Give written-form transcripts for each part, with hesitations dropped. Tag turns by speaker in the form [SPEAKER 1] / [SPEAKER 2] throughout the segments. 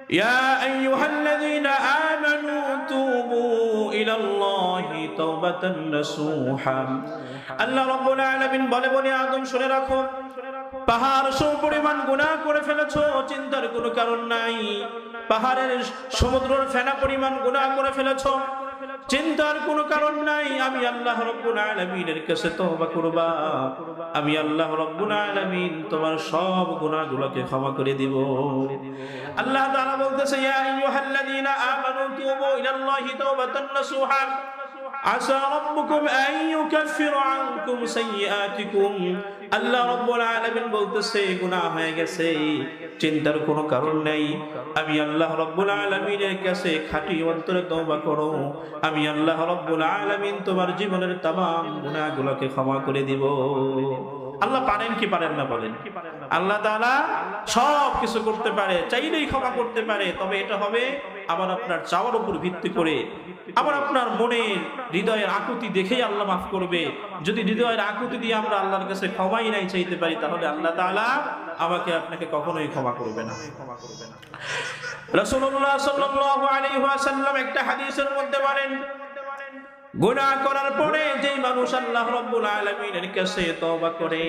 [SPEAKER 1] يا أيها الذين آمنوا توبوا إلى الله توبة نصوحا আল্লাহ রাব্বুল আলামিন বলে বলে আদম শুনে রাখো, পাহাড় সম পরিমাণ গুনাহ করে ফেলেছো, চিন্তার কোনো কারণ নাই। পাহাড়ের সমুদ্রের ফেনা পরিমাণ গুনাহ করে ফেলেছো, চিন্তার কোনো কারণ নাই। আমি আল্লাহ রাব্বুল আলামিনের কাছে তওবা করবা, আমি আল্লাহ রাব্বুল আলামিন তোমার সব গুনাহগুলোকে ক্ষমা করে দিব। আল্লাহ তাআলা বলতেছে, ইয়া আইয়ুহাল্লাযীনা আমানু তুবু ইলাল্লাহি তাওবাতান নাসুহা আসা রাব্বুকুম আন ইউকাফিরা আনকুম সাইয়্যাতিকুম। আল্লাহ রাব্বুল আলামিন বলতেছে, গুনাহ হয়ে গেছে, চিন্তার কোনো কারণ নাই। আমি আল্লাহ রাব্বুল আলামিনের কাছে খাঁটি অন্তরে তওবা করো, আমি আল্লাহ রাব্বুল আলামিন তোমার জীবনের तमाम গুনাহগুলোকে ক্ষমা করে দিব। আল্লাহ পারেন কি পারেন না বলেন? আল্লাহ তাআলা সব কিছু করতে পারে, চাইলেই ক্ষমা করতে পারে। তবে এটা হবে আবার আপনার চাওয়ার উপর ভিত্তি করে, আবার আপনার মনের হৃদয়ের আকুতি দেখেই আল্লাহ মাফ করবে। যদি হৃদয়ের আকুতি দিয়ে আমরা আল্লাহর কাছে ক্ষমাই নাই চাইতে পারি, তাহলে আল্লাহ তাআলা আমাকে আপনাকে কখনোই ক্ষমা করবে না। রাসূলুল্লাহ সাল্লাল্লাহু আলাইহি ওয়াসাল্লাম একটা হাদিসের মধ্যে বলেন, গুনাহ করার পরে যেই মানুষ আল্লাহ রাব্বুল আলামিনের কাছে তওবা করে,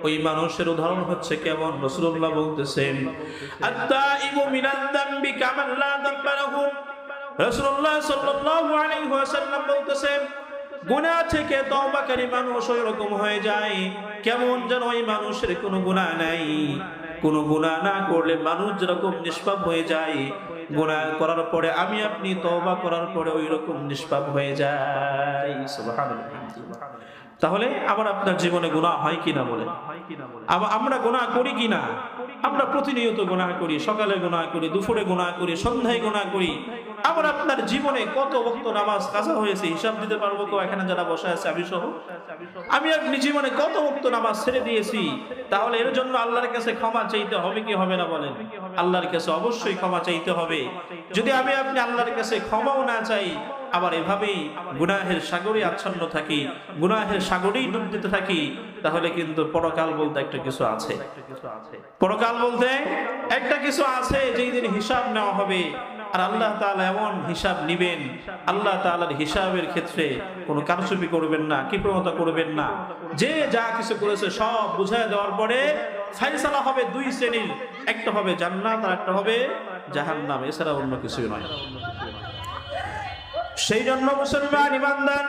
[SPEAKER 1] ওই মানুষের উদাহরণ হচ্ছে কেমন? রাসূলুল্লাহ বলতেছেন, আত-তাইবু মিনাল যামবি কামান লা যামবা লাহু। রাসূলুল্লাহ সাল্লাল্লাহু আলাইহি ওয়াসাল্লাম বলতেছেন, গুনাহ থেকে তওবাকারী মানুষ ওই রকম হয়ে যায় কেমন যেন ওই মানুষের কোনো গুনাহ নাই। কোনো গুনাহ না করলে মানুষ যেরকম নিষ্পাপ হয়ে যায়, গুনাহ করার পরে আমি আপনি তওবা করার পরে ওই রকম নিষ্পাপ হয়ে যায়। সুবহানাল্লাহ। তাহলে আবার আপনার জীবনে গুনাহ হয় কিনা বলেন? আমরা গুনাহ করি কিনা? আমরা প্রতিনিয়ত গুনাহ করি, সকালে গুনাহ করি, দুপুরে গুনাহ করি, সন্ধ্যায় গুনাহ করি। আবার আপনার জীবনে কত ওয়াক্ত নামাজ কাজা হয়েছে হিসাব দিতে পারবো কেউ? এখানে যারা বসে আছে আমি সহ, আমি আপনি জীবনে কত ওয়াক্ত নামাজ ছেড়ে দিয়েছি। তাহলে এর জন্য আল্লাহর কাছে ক্ষমা চাইতে হবে কি হবে না বলেন? আল্লাহর কাছে অবশ্যই ক্ষমা চাইতে হবে। যদি আমি আপনি আল্লাহর কাছে ক্ষমাও না চাই, আবার এভাবেই গুনাহের সাগরে আচ্ছন্ন থাকি, গুনাহের সাগরেই ডুব দিতে থাকি, তাহলে কিন্তু পরকাল বলতে একটা কিছু আছে। পরকাল বলতে একটা কিছু আছে, যেই দিন হিসাব নেওয়া হবে। আর আল্লাহ তাআলা এমন হিসাব নিবেন, আল্লাহ তাআলার হিসাবের ক্ষেত্রে কোনো কারচুপি করবেন না, কৃপণতা করবেন না। যে যা কিছু করেছে সব বুঝায় দেওয়ার পরে ফায়সালা হবে দুই শ্রেণীর, একটা হবে জান্নাত আর একটা হবে জাহান্নাম, এছাড়া অন্য কিছুই নয়। সেই জন্য মুসলমান ইমানদার,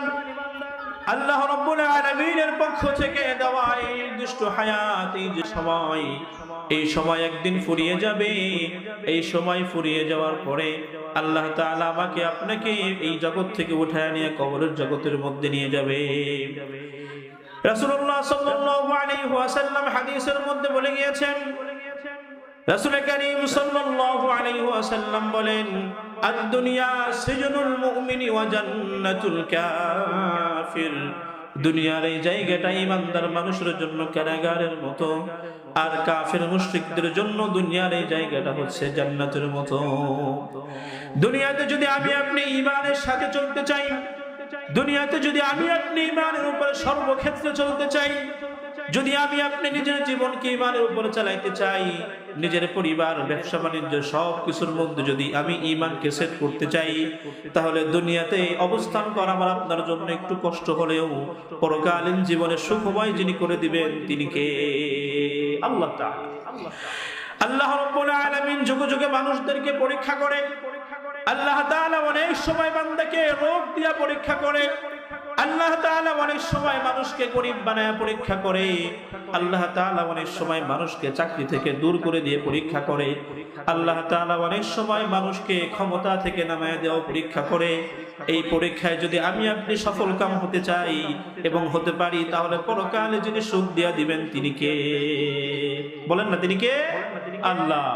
[SPEAKER 1] আল্লাহ রাব্বুল আলামিনের পক্ষ থেকে দেওয়া এই নির্দিষ্ট হায়াত, এই যে সময়, এই সময় একদিন ফুরিয়ে যাবে। এই সময় ফুরিয়ে যাওয়ার পরে আল্লাহ তাআলা আমাকে আপনাকে এই জগৎ থেকে উঠায় নিয়ে কবরের জগতের মধ্যে নিয়ে যাবে। রাসূলুল্লাহ সাল্লাল্লাহু আলাইহি ওয়াসাল্লাম হাদিসের মধ্যে বলে গিয়েছেন, রাসূল করিম সাল্লাল্লাহু আলাইহি ওয়াসাল্লাম বলেন, আদ-দুনিয়া সিজনুল মুমিনি ওয়া জান্নাতুল কাফির। দুনিয়ার এই জায়গাটা ঈমানদার মানুষের জন্য কারাগারের মতো, আর কাফের মুশরিকদের জন্য দুনিয়ার এই জায়গাটা হচ্ছে জান্নাতের মতো। দুনিয়াতে যদি আমি আপনি ঈমানের সাথে চলতে চাই, দুনিয়াতে যদি আমি আপনি ঈমানের উপরে সর্বক্ষেত্রে চলতে চাই, যদি আমি আপনি নিজের জীবনকে ঈমানের উপরে চালাইতে চাই, নিজের পরিবার, ব্যবসা বাণিজ্য সব কিছুর মধ্যে যদি আমি ঈমানকে সেট করতে চাই, তাহলে দুনিয়াতে অবস্থান করা আমার আপনার জন্য একটু কষ্ট হলেও পরকালীন জীবনে সুখময় যিনি করে দিবেন তিনি কে? আল্লাহ তাআলা। আল্লাহ রাব্বুল আলামিন যুগে যুগে মানুষদেরকে পরীক্ষা করে। আল্লাহ তাআলা অনেক সময় বান্দাকে রোগ দিয়া পরীক্ষা করে। আল্লাহ তাআলা অনেক সময় মানুষকে গরীব বানায় পরীক্ষা করে। আল্লাহ তাআলা অনেক সময় মানুষকে চাকরি থেকে দূর করে দিয়ে পরীক্ষা করে। আল্লাহ তাআলা অনেক সময় মানুষকে ক্ষমতা থেকে নামায় দেওয়া পরীক্ষা করে। এই পরীক্ষায় যদি আমি আপনি সফল কাম হতে চাই এবং হতে পারি, তাহলে পরকালে যিনি সুখ দিয়া দিবেন তিনি কে? বলেন না, তিনি কে? আল্লাহ।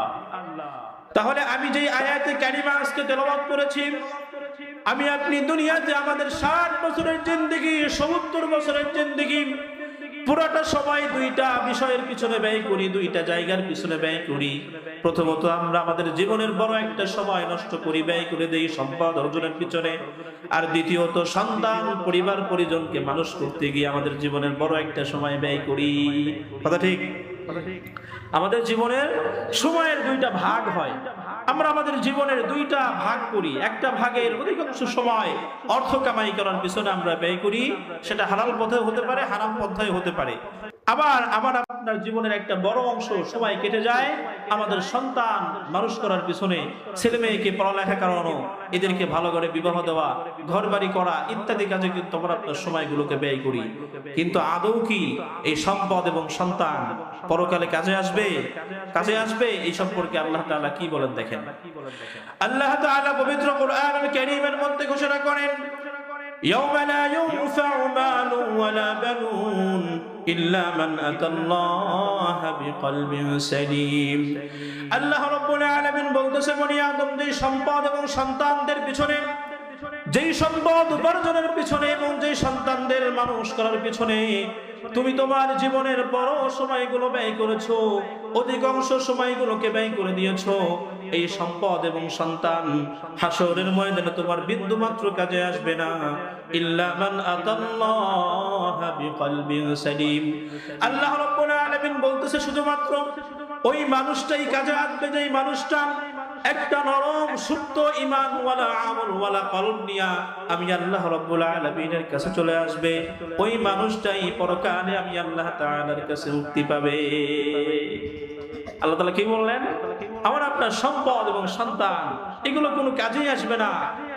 [SPEAKER 1] তাহলে আমি যেই আয়াতে কারিমা আজকে তেলাওয়াত করেছি, আমি আপনি দুনিয়াতে আমাদের 60 বছরের জিন্দেগি, 70 বছরের জিন্দেগি, পুরোটা সময় দুইটা বিষয়ের পিছনে ব্যয় করি, দুইটা জায়গার পিছনে ব্যয় করি। প্রথমত আমরা আমাদের জীবনের বড় একটা সময় নষ্ট করি, ব্যয় করে দেই সম্পদ অর্জনের পিছনে। আর দ্বিতীয়ত সন্তান, পরিবার, পরিজনকে মানুষ করতে গিয়ে আমাদের জীবনের বড় একটা সময় ব্যয় করি। কথা ঠিক? আমাদের জীবনের সময়ের দুইটা ভাগ হয়। আমরা আমাদের জীবনের দুইটা ভাগ করি, একটা ভাগের অধিকাংশ সময় অর্থ কামাই করার পিছনে আমরা ব্যয় করি, সেটা হালাল পথে হতে পারে, হারাম পথে হতে পারে। আবার আপনার জীবনের একটা বড় অংশ সময় কেটে যায় আমাদের সন্তান মানুষ করার পিছনে, ছেলে মেয়েকে পড়ালেখা করানো, এদেরকে ভালো করে বিবাহ দেওয়া, ঘর বাড়ি করা ইত্যাদি কাজে কিন্তু আমরা আপনার সময়গুলোকে ব্যয় করি। কিন্তু আদৌ কি এই সম্পদ এবং সন্তান পরকালে কাজে আসবে? এই সম্পর্কে আল্লাহ তাআলা কি বলেন দেখেন। আল্লাহ তাআলা পবিত্র কোরআনুল কারীমের মধ্যে ঘোষণা করেন, ইয়াওমা লা ইউনফাউ মালুন ওয়ালা বানুন ইল্লা মান আতাল্লাহা বিকলবিন সালিম। আল্লাহ রাব্বুল আলামিন বলতেছে, বনি আদম যে সম্পদ এবং সন্তানদের পিছনে, যেই সম্পদ উপার্জনের পিছনে এবং যেই সন্তানদের মানুষ করার পিছনে তুমি তোমার জীবনের বড় সময়গুলো ব্যয় করেছো, অধিকাংশ সময়গুলোকে ব্যয় করে দিয়েছো, এই সম্পদ এবং সন্তান হাসরের ময়দানে তোমার বিন্দু মাত্র কাজে আসবে না। ইল্লা মান আতাল্লাহা বিকলবিন সালিম। আল্লাহ রাব্বুল আলামিন বলতেছে, শুধুমাত্র ওই মানুষটাই কাজে আসবে যেই মানুষটা একটা নরম সুপ্ত ঈমানওয়ালা আমলওয়ালা কলব নিয়া আমি আল্লাহ রাব্বুল আলামিনের কাছে চলে আসবে। ওই মানুষটাই পরকালে আমি আল্লাহ তাআলার কাছে মুক্তি পাবে। আল্লাহ তাআলা কি বললেন? আমার আপনার সম্পদ এবং সন্তান এগুলো কোনো কাজেই আসবে না,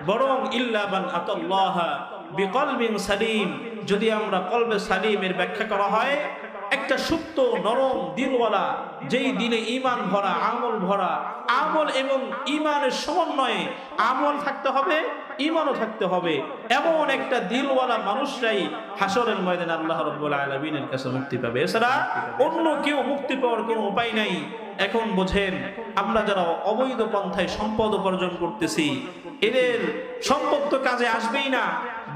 [SPEAKER 1] বরং ইল্লা মান আতাল্লাহা বিকলবিন সালিম। যদি আমরা কলবে সালিমের ব্যাখ্যা করা হয়, একটা সুপ্ত নরম দিলওয়ালা, যেই দিলে ঈমান ভরা, আমল ভরা, আমল এবং ঈমানের সমন্বয়ে আমল থাকতে হবে, ঈমানও থাকতে হবে, এমন একটা দিলওয়ালা মানুষরাই হাসরের ময়দানে আল্লাহ রাব্বুল আলামিনের কাছে মুক্তি পাবে। এছাড়া অন্য কেউ মুক্তি পাওয়ার কোনো উপায় নাই। এখন বোঝেন, আমরা যারা অবৈধ পন্থায় সম্পদ উপার্জন করতেছি, এদের সম্পদ তো কাজে আসবেই না,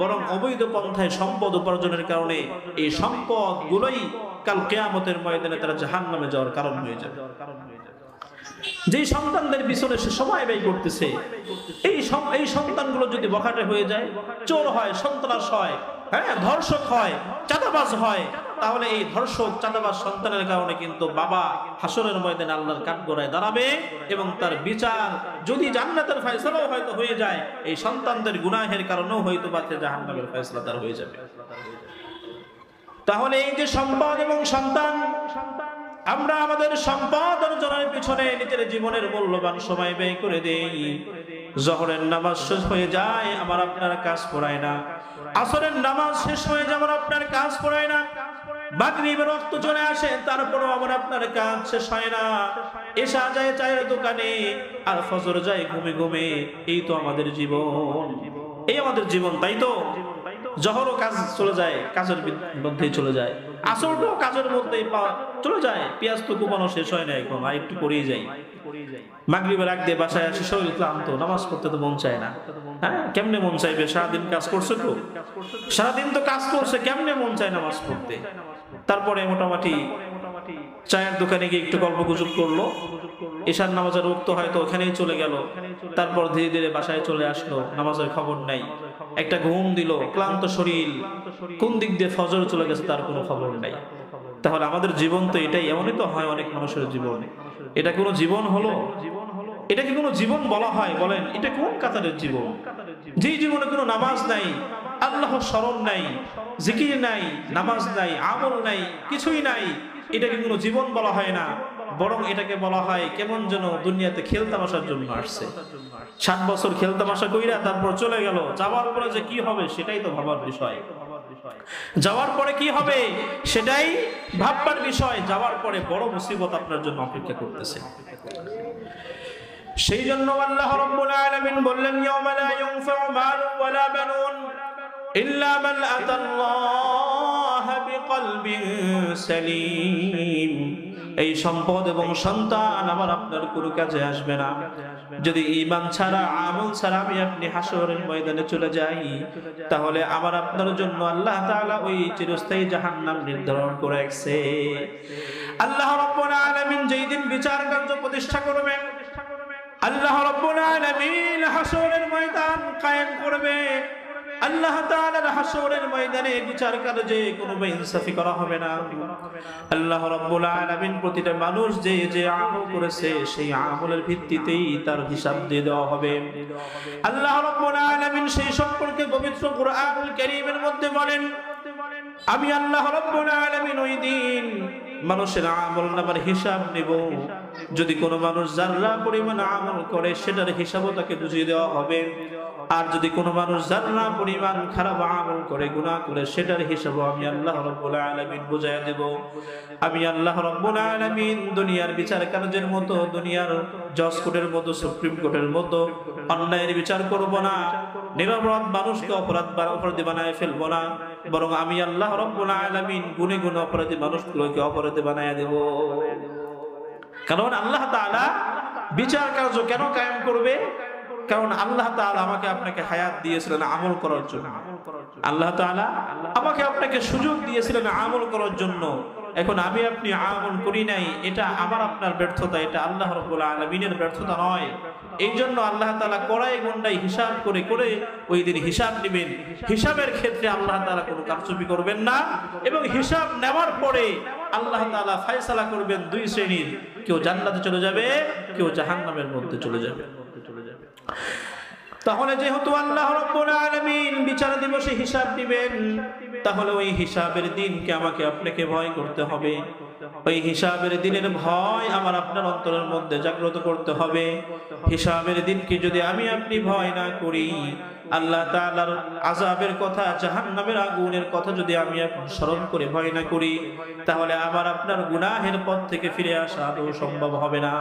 [SPEAKER 1] বরং অবৈধ পন্থায় সম্পদ উপার্জনের কারণে এই সম্পদগুলোই কাল কিয়ামতের ময়দানে তারা জাহান্নামে যাওয়ার কারণ হয়ে যাবে। যেই সন্তানদের পিছনে সে সময় ব্যয় করতেছে, এই সন্তানগুলো যদি বখাটে হয়ে যায়, চোর হয়, সন্ত্রাস হয়, ধর্ষক হয়, চাঁদাবাজ হয়, তাহলে এই ধর্ষক চাঁদাবাজ সন্তানের কারণে কিন্তু বাবা হাসরের ময়দানে আল্লাহর কাঠগড়ায় দাঁড়াবে এবং তার বিচার যদি জান্নাতের ফয়সালাও হয়তো হয়ে যায়, এই সন্তানদের গুনাহের কারণেও হয়তো বা জাহান্নামের ফয়সালা তার হয়ে যাবে। তাহলে এই যে সম্পদ এবং সন্তান, আমরা আমাদের সম্পদ অর্জনের পিছনে নিজের জীবনের মূল্যবান সময় ব্যয় করে দেই। জোহরের নামাজ শেষ হয়ে যায়, আমার আপনার কাজ পড়ায় না। আসরের নামাজ শেষ হয়ে যায়, আমার আপনার কাজ পড়ায় না। মাগরিবের ওয়াক্ত চলে আসে, তারপরও আমার আপনার কাজ শেষ হয় না। এশা যায় চায়ের দোকানে, আর ফজর যায় ঘুমে ঘুমে। এই তো আমাদের জীবন, এই আমাদের জীবন, তাই তো? জহরও কাজ চলে যায়, কাজের মধ্যেই চলে যায়, আসরটাও কাজের মধ্যেই চলে যায়। পেঁয়াজ তো কুপানো শেষ হয় না, এখন আর একটু করেই যাই। মাগরিবের আগ দিয়ে বাসায় আসে শরীর ক্লান্ত, নামাজ পড়তে তো মন চায় না। কেমনে মন চাইবে? সারাদিন কাজ করছে তো, সারাদিন তো কাজ করছে, কেমনে মন চায় নামাজ পড়তে? তারপরে মোটামুটি চায়ের দোকানে গিয়ে একটু গল্প গুজব করলো, এশার নামাজের ওয়াক্ত হয়তো ওখানেই চলে গেল। তারপর ধীরে ধীরে বাসায় চলে আসলো, নামাজের খবর নাই, একটা ঘুম দিল, ক্লান্ত শরীর, কোন দিক দিয়ে ফজর চলে গেছে তার কোনো খবর নাই। তাহলে আমাদের জীবন তো এটাই, এমনই তো হয় অনেক মানুষের জীবন। এটা কোনো জীবন হলো? এটাকে কোনো জীবন বলা হয়? বলেন, এটা কোন কাতারের জীবন? যেই জীবনে কোনো নামাজ নাই, আল্লাহর স্মরণ নাই, জিকির নাই, নামাজ নাই, আমল নাই, কিছুই নাই, এটাকে কোনো জীবন বলা হয় না, বরং এটাকে বলা হয় কেমন যেন দুনিয়াতে খেলতামাশার জন্য আসছে। 60 বছর খেলতামাশা কইরা তারপর চলে গেল, যাওয়ার পরে যে কি হবে সেটাই তো ভাবার বিষয়। যাওয়ার পরে কি হবে সেটাই ভাববার বিষয়। যাওয়ার পরে বড় মুসিবত আপনার জন্য অপেক্ষা করতেছে। সেই জন্য আল্লাহ রাব্বুল আলামিন বললেন, ইয়াওমা লা ইউনফাউ মালুন ওয়ালা বানুন ইল্লা মান আতাল্লাহা বিকলবিন সালিম। এই সম্পদ এবং সন্তান আমার আপনার কোনো কাজে আসবে না যদি ঈমান ছাড়া, আমল ছাড়া আমি আপনি হাসরের ময়দানে চলে যাই। তাহলে আমার আপনার জন্য আল্লাহ তাআলা ওই চিরস্থায়ী জাহান্নাম নির্ধারণ করে রাখছে। আল্লাহ রাব্বুল আলামিন যেই দিন বিচার কার্য প্রতিষ্ঠা করবেন, আল্লাহ রাব্বুল আলামিন হাসরের ময়দান কায়েম করবে, আল্লাহ তাআলার হাসরের ময়দানে বিচার কার্যে কোনো বেইনসাফি করা হবে না। আল্লাহ রাব্বুল আলামিন প্রতিটা মানুষ যে যে আমল করেছে সেই আমলের ভিত্তিতেই তার হিসাব দিয়ে দেওয়া হবে। আল্লাহ রাব্বুল আলামিন সেই সম্পর্কে পবিত্র কুরআনুল কারীমের মধ্যে বলেন, আমি আল্লাহ রাব্বুল আলামিন ওই দিন মানুষের আমল নামার হিসাব নেব। যদি কোনো মানুষ যারা পরিমাণ আমল করে সেটার হিসাবও তাকে বুঝিয়ে দেওয়া হবে। আর যদি কোনো মানুষ যারা পরিমাণ খারাপ আমল করে, গুনাহ করে, সেটার হিসাবও আমি আল্লাহ রাব্বুল আলামিন বুঝাইয়া দেব। আমি আল্লাহ রাব্বুল আলামিন দুনিয়ার বিচার কার্যের মতো, দুনিয়ার জজ কোর্টের মতো, সুপ্রিম কোর্টের মতো অন্যায়ের বিচার করব না, নিরপরাধ মানুষকে অপরাধী বানায় ফেলব না, বরং আমি আল্লাহ রাব্বুল আলামিন গুণে গুণে অপরাধী মানুষগুলোকে অপরাধী বানায় দেব। কারণ আল্লাহ তাআলা বিচার কার্য কেন কায়েম করবে? কারণ আল্লাহ তাআলা আমাকে আপনাকে হায়াত দিয়েছিলেন আমল করার জন্য। আল্লাহ তাআলা আমাকে আপনাকে সুযোগ দিয়েছিলেন আমল করার জন্য। এখন আমি আপনি আমল করি নাই, এটা আমার আপনার ব্যর্থতা, এটা আল্লাহ রাব্বুল আলামিনের ব্যর্থতা নয়। এই জন্য আল্লাহ তাআলা কড়াই গন্ডাই হিসাব করে করে ওই দিন হিসাব নেবেন। হিসাবের ক্ষেত্রে আল্লাহ তাআলা কোনো কারচুপি করবেন না, এবং হিসাব নেওয়ার পরে আল্লাহ তাআলা ফয়সালা করবেন দুই শ্রেণীর, কেউ জান্নাতে চলে যাবে, কেউ জাহান্নামের মধ্যে চলে যাবে। তাহলে যেহেতু আল্লাহ রাব্বুল আলামিন বিচার দিবসে হিসাব দিবেন, তাহলে ওই হিসাবের দিনকে আমাকে আপনাকে ভয় করতে হবে। ওই হিসাবের দিনের ভয় আমার আপনার অন্তরের মধ্যে জাগ্রত করতে হবে। হিসাবের দিনকে যদি আমি আপনি ভয় না করি, আল্লাহ তাআলার আযাবের কথা, জাহান্নামের আগুনের কথা যদি আমি আপনি স্মরণ করে ভয় না করি, তাহলে আমার আপনার গুনাহের পথ থেকে ফিরে আসা আদৌ সম্ভব হবে না।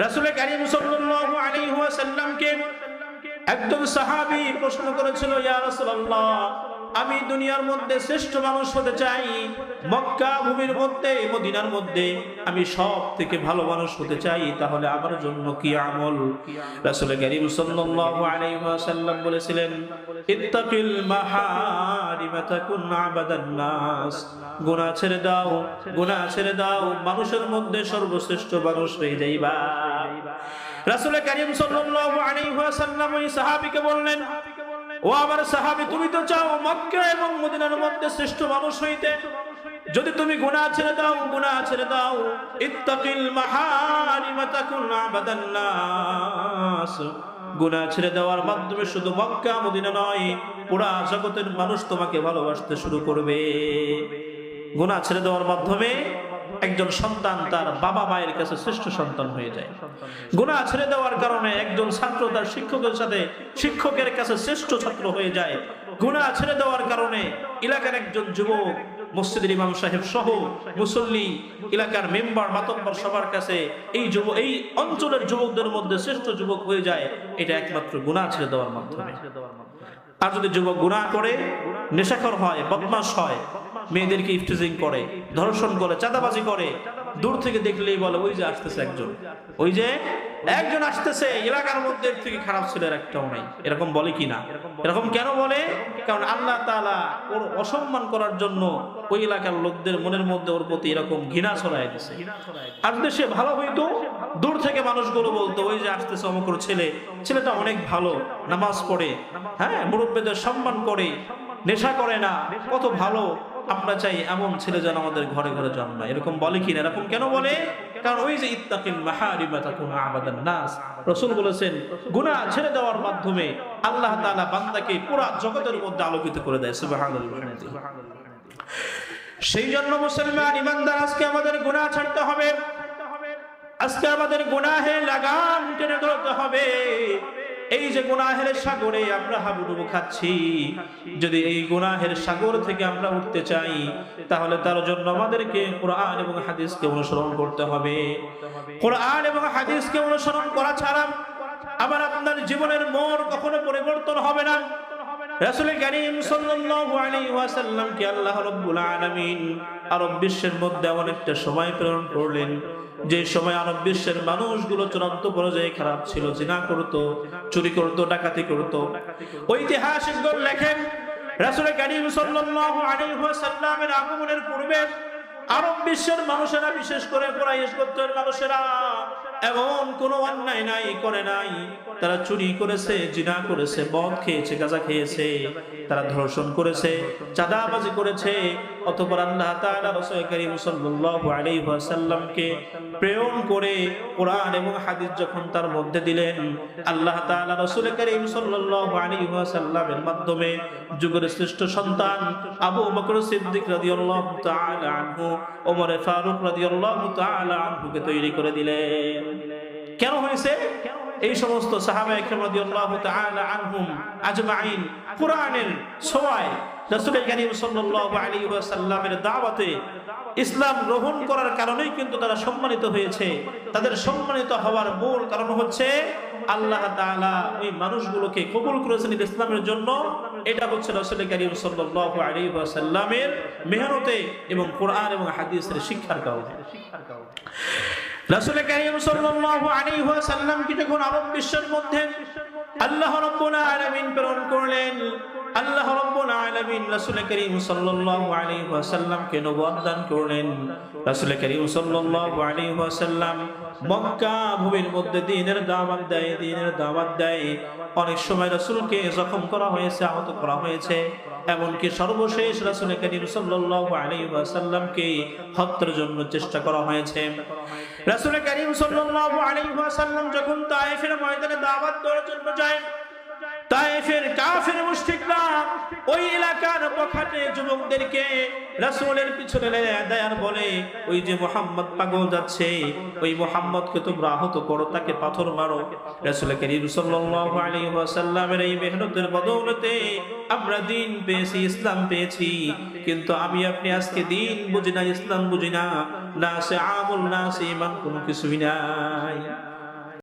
[SPEAKER 1] রাসূল কারীম সাল্লাল্লাহু আলাইহি ওয়াসাল্লামকে একজন সাহাবী প্রশ্ন করেছিল, ইয়া রাসূলুল্লাহ, আমি দুনিয়ার মধ্যে শ্রেষ্ঠ মানুষ হতে চাই, মক্কা ভূমির মধ্যে, মদিনার মধ্যে আমি সব থেকে ভালো মানুষ হতে চাই, তাহলে আমার জন্য কি আমল? রাসূল কারীম সাল্লাল্লাহু আলাইহি ওয়াসাল্লাম বলেছিলেন, ইত্তাকিল মাহারিমা তাকুন আবাদান নাস। গুনাহ ছেড়ে দাও, গুনাহ ছেড়ে দাও, মানুষের মধ্যে সর্বশ্রেষ্ঠ মানুষ হয়ে যাইবা। রাসূল কারীম সাল্লাল্লাহু আলাইহি ওয়াসাল্লাম ওই সাহাবীকে বললেন, ও আমার সাহাবী, তুমি তো চাও মক্কা এবং মদিনার মধ্যে শ্রেষ্ঠ মানুষ হইতে। যদি তুমি গুনাহ ছেড়ে দাও, গুনাহ ছেড়ে দাও, ইত্তাকিল মাহারিমা তাকুন আবাদান নাস। গুনাহ ছেড়ে দেওয়ার মাধ্যমে শুধু মক্কা মদিনা নয়, পুরা জগতের মানুষ তোমাকে ভালোবাসতে শুরু করবে। গুনাহ ছেড়ে দেওয়ার মাধ্যমে একজন সন্তান তার বাবা মায়ের কাছে শ্রেষ্ঠ সন্তান হয়ে যায়। গুনাহ ছেড়ে দেওয়ার কারণে একজন ছাত্র তার শিক্ষকের সাথে, শিক্ষকের কাছে শ্রেষ্ঠ ছাত্র হয়ে যায়। গুনাহ ছেড়ে দেওয়ার কারণে এলাকার একজন যুবক, মসজিদের ইমাম সাহেব সহ মুসল্লি, এলাকার মেম্বার, মাতব্বর সবার কাছে এই অঞ্চলের যুবকদের মধ্যে শ্রেষ্ঠ যুবক হয়ে যায়। এটা একমাত্র গুনাহ ছেড়ে দেওয়ার মাধ্যমে। আর যদি যুবক গুনাহ করে, নেশাখোর হয়, বদমাশ হয়, মেয়েদেরকে ইফটিজিং করে, ধর্ষণ করে, চাঁদাবাজি করে, দূর থেকে দেখলেই বলে ওই যে আসতেছে একজন, ওই যে একজন আসতেছে, এলাকার মধ্যে এর থেকে খারাপ ছেলের একটাও নাই, এরকম বলে কিনা? এরকম কেন বলে? কারণ আল্লাহ তাআলা ওর অসম্মান করার জন্য ওই এলাকার লোকদের মনের মধ্যে ওর প্রতি এরকম ঘৃণা ছড়ায় দিয়েছে। আর দেশে ভালো হইতো, দূর থেকে মানুষগুলো বলতো ওই যে আসতেছে অমুকের ছেলে, ছেলেটা অনেক ভালো, নামাজ পড়ে, হ্যাঁ, মুরব্বিদের সম্মান করে, নেশা করে না, কত ভালো, আমরা চাই এমন ছেলে যেন আমাদের ঘরে ঘরে জন্মায়। এরকম বলে কিনা? এরকম কেন বলে? কারণ ওই যে ইত্তাকিল মাহারিমা তাকুন আবাদান নাস, রাসূল বলেছেন গুনাহ ছেড়ে দেওয়ার মাধ্যমে আল্লাহ তাআলা বান্দাকে পুরো জগতের মধ্যে আলোকিত করে দেয়। সুবহানাল্লাহ। সেই জন্য মুসলমান ইমানদার, আজকে আমাদের গুনাহ ছাড়তে হবে, আজকে আমাদের গুনাহে লাগাম টেনে ধরতে হবে। এই যে গুনাহের সাগরে আমরা হাবুডুবু খাচ্ছি, যদি এই গুনাহের সাগর থেকে আমরা উঠতে চাই, তাহলে তার জন্য আমাদেরকে কোরআন এবং হাদিসকে অনুসরণ করতে হবে। কোরআন এবং হাদিসকে অনুসরণ করা ছাড়া আমার আপনার জীবনের মোড় কখনো পরিবর্তন হবে না। রাসূল কারীম সাল্লাল্লাহু আলাইহি ওয়াসাল্লামকে আল্লাহ রাব্বুল আলামিন আরব বিশ্বের মধ্যে এমন একটা সময় প্রেরণ করলেন, যে সময় আরব বিশ্বের মানুষগুলো চূড়ান্ত পর্যায়ে খারাপ ছিল, জিনা করত, চুরি করত, ডাকাতি করত। ঐতিহাসিকগণ লেখেন, রাসূল কারীম সাল্লাল্লাহু আলাইহি ওয়াসাল্লামের আগমনের পূর্বে আরব বিশ্বের মানুষেরা, বিশেষ করে কুরাইশ গোত্রের মানুষেরা এমন কোনো অন্যায় নাই করে নাই, তারা চুরি করেছে, জিনা করেছে, মদ খেয়েছে, গাঁজা খেয়েছে, তারা ধর্ষণ করেছে, চাঁদাবাজি করেছে, অতঃপর আল্লাহ তাআলা রাসূল করিম সাল্লাল্লাহু আলাইহি ওয়াসাল্লামকে প্রেরণ করে কোরআন এবং হাদিস যখন তার মধ্যে দিলেন, আল্লাহ তাআলা রাসূল করিম সাল্লাল্লাহু আলাইহি ওয়াসাল্লামের মাধ্যমে যুগের শ্রেষ্ঠ সন্তান আবু বকর সিদ্দিক রাদিয়াল্লাহু তাআলা আনহু, ওমর ফারুক রাদিয়াল্লাহু তাআলা আনহুকে তৈরি করে দিলেন। কেন হয়েছে? এই সমস্ত সাহাবায়ে কেরাম রাদিয়াল্লাহু তাআলা আনহুম আজমাইন কোরআনের ছোঁয়ায় রাসূল করিম সাল্লাল্লাহু আলাইহি ওয়াসাল্লামের দাওয়াতে ইসলাম গ্রহণ করার কারণেই কিন্তু তারা সম্মানিত হয়েছে। তাদের সম্মানিত হওয়ার মূল কারণ হচ্ছে আল্লাহ তাআলা ওই মানুষগুলোকে কবুল করেছেন ইসলামের জন্য। এটা হচ্ছে রাসূল করিম সাল্লাল্লাহু আলাইহি ওয়াসাল্লামের মেহনতে এবং কোরআন এবং হাদিসের শিক্ষার কারণে। রাসূল করিম সাল্লাল্লাহু আলাইহি ওয়াসাল্লাম কি যখন আরব বিশ্বের মধ্যে আল্লাহ রাব্বুল আলামিন প্রেরণ করলেন, আল্লাহ রাব্বুল আলামিন রাসূল করিম সাল্লাল্লাহু আলাইহি ওয়াসাল্লামকে নবুয়ত দান করলেন। রাসূল করিম সাল্লাল্লাহু আলাইহি ওয়াসাল্লাম মক্কা ভূমির মধ্যে দ্বীনের দাওয়াত দেয়। অনেক সময় রাসূলকে জখম করা হয়েছে, আহত করা হয়েছে, এমনকি সর্বশেষ রাসূল করিম সাল্লাল্লাহু আলাইহি ওয়াসাল্লামকে হত্যার জন্য চেষ্টা করা হয়েছে। রাসূল করিম সাল্লাল্লাহু আলাইহি ওয়াসাল্লাম যখন তায়েফের ময়দানে দাওয়াত দেওয়ার জন্য যায়, তায়েফের কাফের মুশরিকরা ওই এলাকার বখাটে যুবকদেরকে রাসূলের পিছনে দেয় আর বলে, ওই যে মুহাম্মদ পাগল যাচ্ছে, ওই মুহাম্মদকে তোমরা আহত করো, তাকে পাথর মারো। রাসূল করিম সাল্লাল্লাহু আলাইহি ওয়াসাল্লামের এই মেহনতের বদৌলতে আমরা দ্বীন পেয়েছি, ইসলাম পেয়েছি। কিন্তু আমি আপনি আজকে দ্বীন বুঝি না, ইসলাম বুঝি না, না সে আমল, না সে ঈমান, কোনো কিছুই নাই।